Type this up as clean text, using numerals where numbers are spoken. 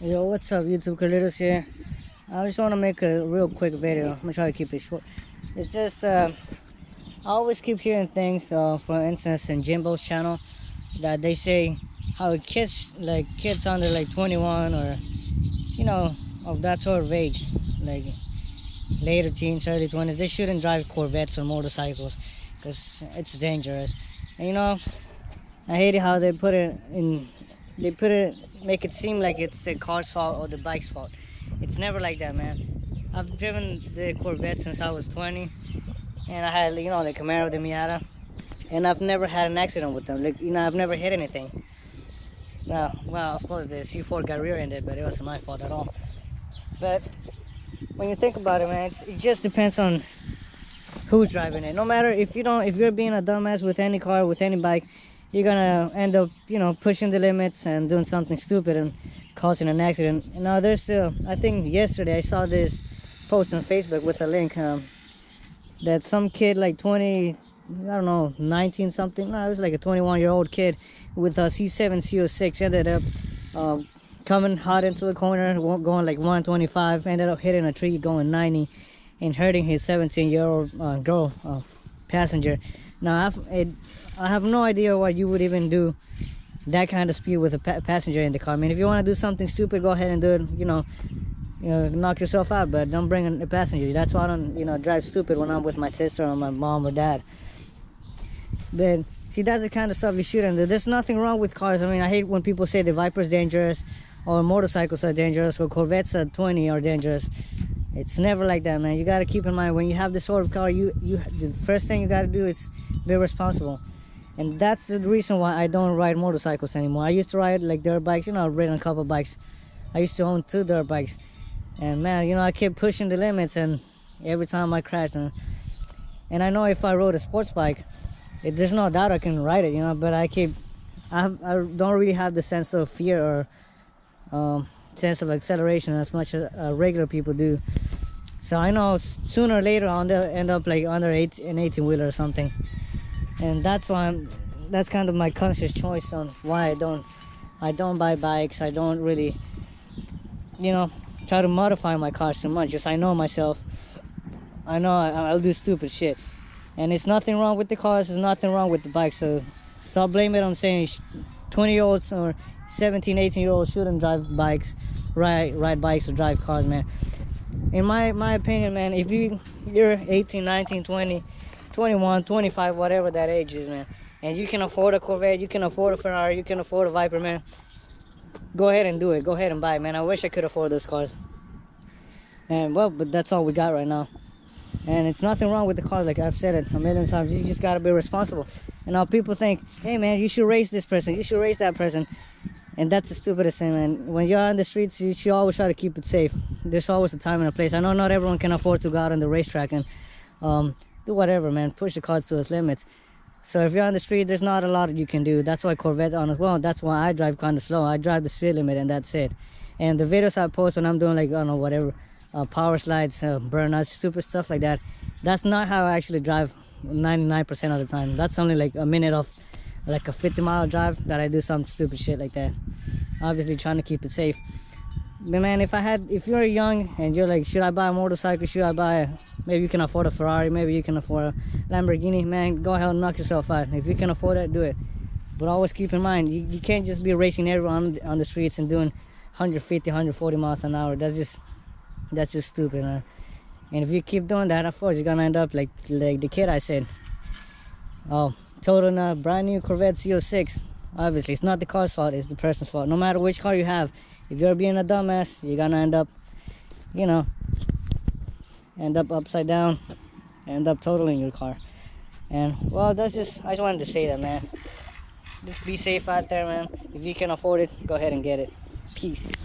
Yo, what's up, YouTube? Carlitos here. I just want to make a real quick video. I'm gonna try to keep it short. It's just, I always keep hearing things, for instance, in Jimbo's channel, that they say how kids, like kids under like 21 or, you know, of that sort of age, like later teens, early 20s, they shouldn't drive Corvettes or motorcycles because it's dangerous. And you know, I hate it how they put it in. They make it seem like it's the car's fault or the bike's fault. It's never like that, man. I've driven the Corvette since I was 20, and I had, you know, the Camaro, the Miata, and I've never had an accident with them. Like, you know, I've never hit anything. Well, of course, the C4 got rear-ended, but it wasn't my fault at all. But when you think about it, man, it just depends on who's driving it. No matter if you're being a dumbass with any car, with any bike, you're gonna end up, you know, pushing the limits and doing something stupid and causing an accident. Now, there's still, I think yesterday I saw this post on Facebook with a link that some kid like 20, I don't know, 19 something. No, it was like a 21-year-old kid with a C7 CO6 ended up coming hot into the corner, going like 125, ended up hitting a tree going 90 and hurting his 17-year-old girl passenger. Now, I have no idea why you would even do that kind of speed with a passenger in the car. I mean, if you want to do something stupid, go ahead and do it, you know, knock yourself out, but don't bring a passenger. That's why I don't, you know, drive stupid when I'm with my sister or my mom or dad. But see, that's the kind of stuff you shouldn't do. There's nothing wrong with cars. I mean, I hate when people say the Viper's dangerous or motorcycles are dangerous or Corvettes at 20 are dangerous. It's never like that, man. You got to keep in mind, when you have this sort of car, the first thing you got to do is be responsible. And that's the reason why I don't ride motorcycles anymore. I used to ride like dirt bikes, you know, I've ridden a couple bikes. I used to own 2 dirt bikes. And man, you know, I kept pushing the limits, and every time I crashed. And I know if I rode a sports bike, there's no doubt I can ride it, you know, but I don't really have the sense of fear or sense of acceleration as much as regular people do. So I know sooner or later I'll end up like under an 18-wheeler or something. And that's kind of my conscious choice on why I don't buy bikes. I don't really, you know, try to modify my cars so much. Just I know myself. I know I'll do stupid shit. And it's nothing wrong with the cars. There's nothing wrong with the bikes. So stop blaming it on saying 20-year-olds or 17, 18-year-olds shouldn't drive bikes, ride bikes or drive cars, man. In my opinion, man, if you're 18, 19, 20, 21, 25, whatever that age is, man, and you can afford a Corvette, you can afford a Ferrari, you can afford a Viper, man, go ahead and do it. Go ahead and buy it, man. I wish I could afford those cars. And well, but that's all we got right now. And it's nothing wrong with the cars, like I've said it a million times. You just gotta be responsible. And now people think, hey man, you should race this person, you should race that person. And that's the stupidest thing, man. When you're on the streets, you should always try to keep it safe. There's always a time and a place. I know not everyone can afford to go out on the racetrack and do whatever, man. Push the cars to its limits. So if you're on the street, there's not a lot you can do. That's why Corvette's on as well. That's why I drive kind of slow. I drive the speed limit, and that's it. And the videos I post when I'm doing, like, I don't know, whatever, power slides, burnouts, stupid stuff like that, that's not how I actually drive 99% of the time. That's only like a minute of like a 50-mile drive that I do some stupid shit like that. Obviously trying to keep it safe. But man, if you're young and you're like, should I buy a motorcycle, maybe you can afford a Ferrari, maybe you can afford a Lamborghini, man, go ahead and knock yourself out. If you can afford it, do it. But always keep in mind, you can't just be racing everyone on the streets and doing 150, 140 miles an hour. That's just stupid, man. And if you keep doing that, of course, you're gonna end up like the kid I said. Oh, total brand new Corvette CO6. Obviously, it's not the car's fault, it's the person's fault. No matter which car you have, if you're being a dumbass, you're gonna end up, you know, end up upside down, end up totaling your car. And well, I just wanted to say that, man. Just be safe out there, man. If you can afford it, go ahead and get it. Peace.